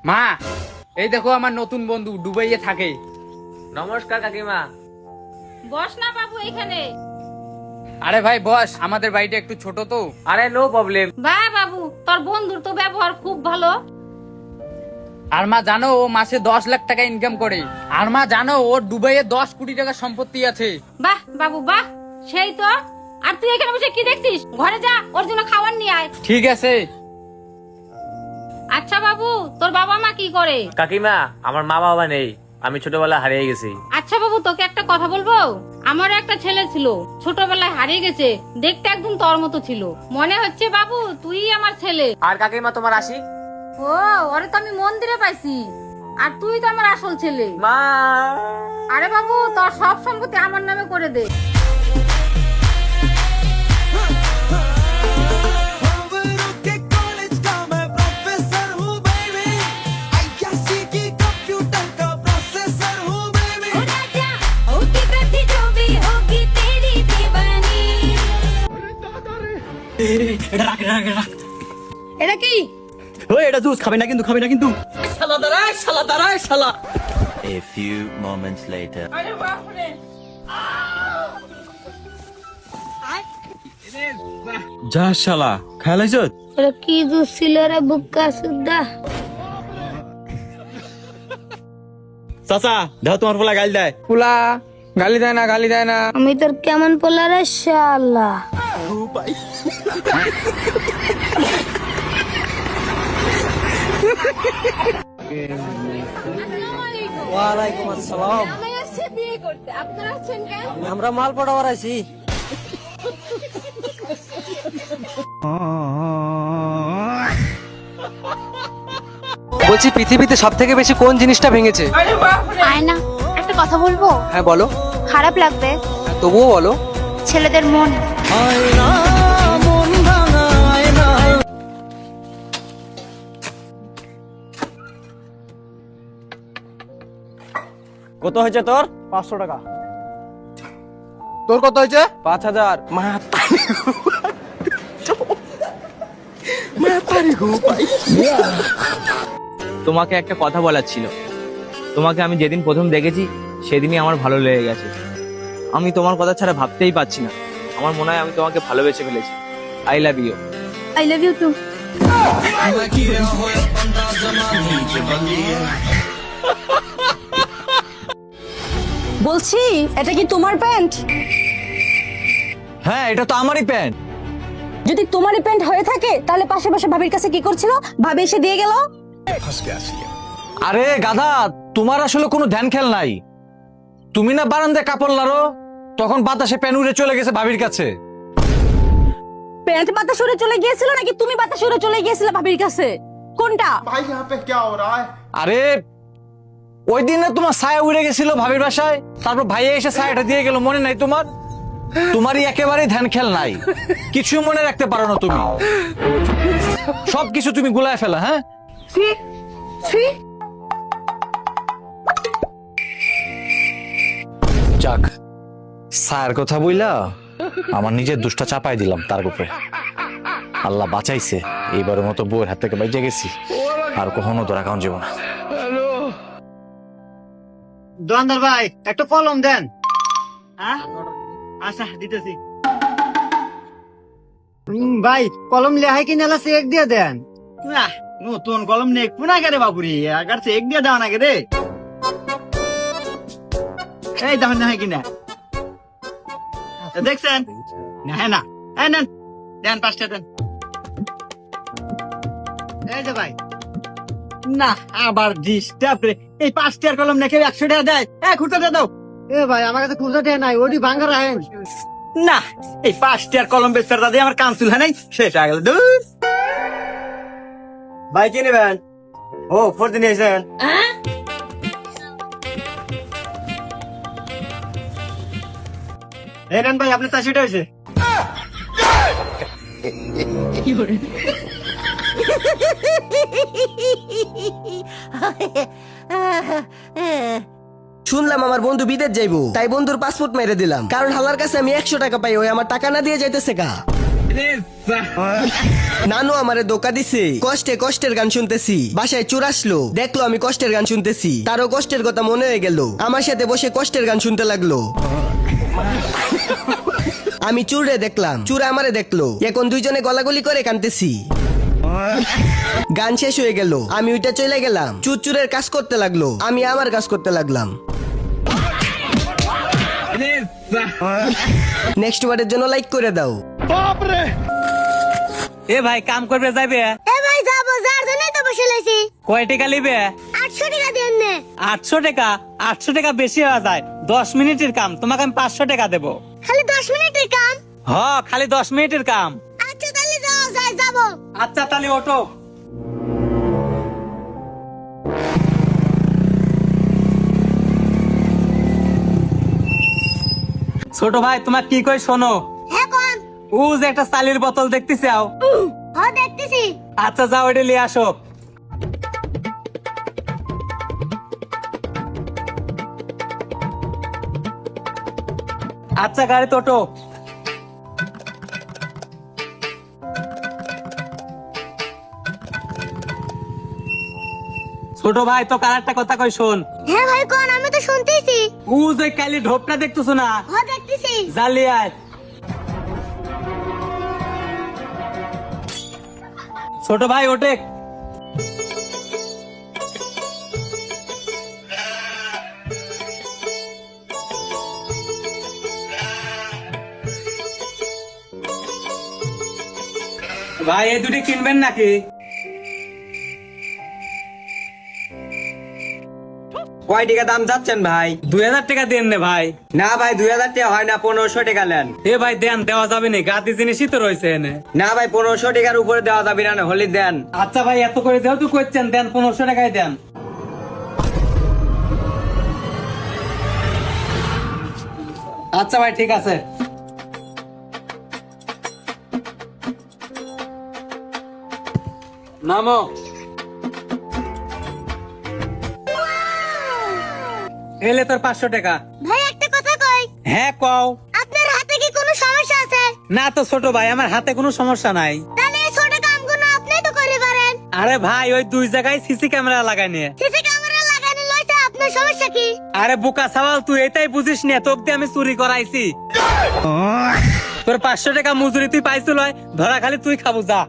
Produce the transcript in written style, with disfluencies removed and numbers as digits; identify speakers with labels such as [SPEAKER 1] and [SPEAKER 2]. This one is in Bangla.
[SPEAKER 1] মা, এই দেখো আমার নতুন বন্ধু দুবাইয়ে থাকে।
[SPEAKER 2] নমস্কার কাকিমা।
[SPEAKER 3] বস না বাবু এখানে।
[SPEAKER 1] আরে ভাই বস, আমাদের বাড়িটা একটু ছোট তো।
[SPEAKER 2] আরে নো প্রবলেম।
[SPEAKER 3] বাহ বাবু, তোর বন্ধুর তো ব্যবহার খুব ভালো।
[SPEAKER 1] আর মা জানো ও মাসে 10 লাখ টাকা ইনকাম করে। আর মা জানো ওর দুবাইয়ে 10 কোটি টাকা সম্পত্তি আছে।
[SPEAKER 3] বাহ বাবু বাহ, সেই তো। আর তুই এখানে বসে কি দেখছিস? ঘরে যা, ওর জন্য খাবার নিয়ে আয়।
[SPEAKER 1] ঠিক আছে।
[SPEAKER 3] আচ্ছা বাবু, তোর বাবা মা কি করে?
[SPEAKER 2] কাকিমা, আমার মা বাবা নেই, আমি ছোটবেলা হারিয়ে গেছি।
[SPEAKER 3] আচ্ছা বাবু, তোকে একটা কথা বলবো। আমারও একটা ছেলে ছিল, ছোটবেলায় হারিয়ে গেছে। দেখতে একদম তোর মতো ছিল। মনে হচ্ছে বাবু তুই আমার ছেলে।
[SPEAKER 2] আর কাকিমা তোমার আসি।
[SPEAKER 3] ও, ওরে তো আমি মন্দিরে পাইছি। আর তুই তো আমার আসল ছেলে।
[SPEAKER 2] মা।
[SPEAKER 3] আরে বাবু, তোর সব সম্পত্তি আমার নামে করে দে। এটা কি?
[SPEAKER 4] ওই এটা জুস খাবে না কিন্তু, খাবে না কিন্তু।
[SPEAKER 5] A few moments later.
[SPEAKER 4] যা শালা খেয়াল হয়েছ?
[SPEAKER 6] এটা কি জুস ছিল রে বুক্কা সুদ্ধা?
[SPEAKER 4] চাচা দেখো তোমার পোলা গাল দেয়।
[SPEAKER 1] পুলা গালি দেয় না, গালি দেয় না।
[SPEAKER 6] আমি তোর কেমন পোলা রে শালা?
[SPEAKER 4] ওয়ালাইকুম আসসালাম। আমরা মাল পড়াবার আছি।
[SPEAKER 7] বলছি পৃথিবীতে সব থেকে বেশি কোন জিনিসটা ভেঙেছে?
[SPEAKER 6] আয়না। একটা কথা বলবো?
[SPEAKER 7] হ্যাঁ বলো।
[SPEAKER 6] খারাপ লাগবে,
[SPEAKER 7] তবুও বলো।
[SPEAKER 6] ছেলেদের মন।
[SPEAKER 4] কত হয়েছে তোর? 500 টাকা।
[SPEAKER 7] তোর কত হয়েছে?
[SPEAKER 4] 5000।
[SPEAKER 2] তোমাকে একটা কথা বলার ছিল। তোমাকে আমি যেদিন প্রথম দেখেছি সেদিনই আমার ভালো লেগে গেছে। আমি তোমার কথা ছাড়া ভাবতেই পারছি না। আমার মনে হয় আমি তোমাকে ভালোবেসে ফেলেছি। I love you.
[SPEAKER 6] I love you too.
[SPEAKER 8] বলছি, এটা কি তোমার প্যান্ট?
[SPEAKER 4] হ্যাঁ এটা তো আমারই প্যান্ট।
[SPEAKER 8] যদি তোমারই প্যান্ট হয়ে থাকে তাহলে পাশে পাশে ভাবির কাছে কি করছিল? ভাবি এসে দিয়ে গেল।
[SPEAKER 4] আরে গাধা, তোমার আসলে কোনো ধ্যান খেয়াল নাই। তুমি না বারান্দায় কাপড় লারো, তখন বাতাসে প্যান উড়ে চলে গেছে ভাবির কাছে।
[SPEAKER 8] প্যান্ট বাতাস উড়ে চলে গিয়েছিল নাকি তুমি বাতাস উড়ে চলে গিয়েছিলে ভাবির কাছে? কোনটা?
[SPEAKER 4] আরে ওই দিন না তোমার ছায়া উড়ে গেছিল ভাবির বাসায়, তারপর ভাইয়া এসে ছায়াটা দিয়ে গেল, মনে নাই তোমার? তোমারই একেবারেই ধ্যান খেয়াল নাই, কিছু মনে রাখতে পারো না তুমি। সবকিছু তুমি গুলায় ফেলা। হ্যাঁ যাক, ছায়ার কথা বইলা আমার নিজের দুষ্টা চাপাই দিলাম তার উপরে। আল্লাহ বাঁচাইছে, এইবারের মতো বউয়ের হাত থেকে বেঁচে গেছি। আর কখনো তোর অ্যাকাউন্ট যাবো না।
[SPEAKER 9] দোকানদার ভাই একটা কলম দেন। আচ্ছা দিতেছি। ভাই কলম লেহাই কিনে এলা চেক দিয়ে দেন। নতুন কলম নেই পুনা কে রে বাবুরি, আগার চেক দিয়ে দেওয়া নাকি রে? এই দেখেন না কিনা দেখছেন? হ্যাঁ না, হ্যাঁ নেন দেন, 5টা দেন। এই যে ভাই না, আবার ডিস্টার্ব রে। এই 5টার কলম নাকি 100 টাকা দেয়? খুঁড়তে দাও। এ ভাই আমার কাছে খুঁড়তে টাকা নাই, ওটি ভাঙা রাখেন না। এই 5টার কলম বেচার দাদা আমার কানসুল হয় নাই, শেষ হয়ে গেল। দূর ভাই কি নেবেন? ও 4 দিন এসেছেন। এই নেন ভাই, আপনার 400 টাকা হয়েছে।
[SPEAKER 10] শুনলাম আমার বন্ধু বিদেশ যাইবো, তাই বন্ধুর পাসপোর্ট মেরে দিলাম। কারণ হালার কাছে আমি 100 টাকা পাই, ওই আমার টাকা না দিয়ে যাইতেছে কা। নানু আমারে ধোকা দিছে, কষ্টে কষ্টের গান শুনতেছি। বাসায় চোর আসলো, দেখলো আমি কষ্টের গান শুনতেছি, তারও কষ্টের কথা মনে হয়ে গেল, আমার সাথে বসে কষ্টের গান শুনতে লাগলো। আমি চুরে দেখলাম, চুরা আমারে দেখলো, এখন দুইজনে গলাগলি করে কানতেছি। গান শেষ হয়ে গেল, আমি ওইটা চলে গেলাম, চুরের কাজ করতে লাগলো, আমি আমার কাজ করতে লাগলাম। নেক্সট বারের জন্য লাইক করে দাও।
[SPEAKER 2] এ ভাই কাম করবে যাবে?
[SPEAKER 6] এ ভাই যাবো, যার জন্যই তো বসে লাইছি।
[SPEAKER 2] কয় টাকা নিবে?
[SPEAKER 6] 800 টাকা দেন নে।
[SPEAKER 2] 800 টাকা? 800 টাকা বেশি হয়ে যায়। 10 মিনিটের কাম, তোমাকে আমি 500 টাকা দেবো।
[SPEAKER 6] খালি 10 মিনিটের কাম?
[SPEAKER 2] হ, খালি 10 মিনিটের কাম।
[SPEAKER 6] আচ্ছা তাহলে যাও, যাবো।
[SPEAKER 2] আচ্ছা তাহলে ওঠো। ছোট ভাই তোমার কি কই শোনো,
[SPEAKER 6] হ্যাঁ কোন?
[SPEAKER 2] ও যে একটা চালের বোতল দেখতেছি আও।
[SPEAKER 6] হ্যাঁ দেখতেছি।
[SPEAKER 2] আচ্ছা যাও এটা নিয়ে আসো। আচ্ছা গাড়ি তোটো। ছোট ভাই তো কারেক্টটা কথা কই শোন।
[SPEAKER 6] হ্যাঁ ভাই কোন? আমি তো শুনতেছি।
[SPEAKER 2] ও যে কালি ঢোপটা দেখতেছো না,
[SPEAKER 6] হ্যাঁ দেখতেছি।
[SPEAKER 2] জালি আয়। ছোট ভাই ওঠে। ভাই এই দুটি কিনবেন নাকি?
[SPEAKER 10] কয় টাকা দাম যাচ্ছেন ভাই?
[SPEAKER 2] 2000 টাকা দেন নে ভাই।
[SPEAKER 10] না ভাই 2000 টাকা হয় না, 1500 টাকা নেন।
[SPEAKER 2] এ ভাই দেন, দেওয়া যাবে না, গাদি জিনিসই তো রয়েছে এনে।
[SPEAKER 10] না ভাই 1500 টাকার উপরে দেওয়া যাবে না, হলি দেন।
[SPEAKER 2] আচ্ছা ভাই এত করে যেহেতু করছেন দেন, 1500 টাকায় দেন। আচ্ছা ভাই ঠিক আছে। নামো। এলে তোর 500 টাকা।
[SPEAKER 6] ভাই একটা কথা কই।
[SPEAKER 2] হ্যাঁ কও।
[SPEAKER 6] আপনার হাতে কি কোনো সমস্যা আছে?
[SPEAKER 2] না তো ছোট ভাই, আমার হাতে কোনো সমস্যা নাই।
[SPEAKER 6] তাহলে এই ছোট কামগুলো আপনি তো করে পারেন।
[SPEAKER 2] আরে ভাই ওই 2 জায়গায় সিসি ক্যামেরা লাগাই নিয়ে।
[SPEAKER 6] সিসি ক্যামেরা লাগানো লইছে, আপনার সমস্যা কি?
[SPEAKER 2] আরে বোকা সওয়াল, তুই এটাই বুঝিস না, তোকে দিয়ে আমি চুরি করাইছি। তোর 500 টাকা মজুরি তুই পাইছিল, ধরা খালি তুই খাবো যা।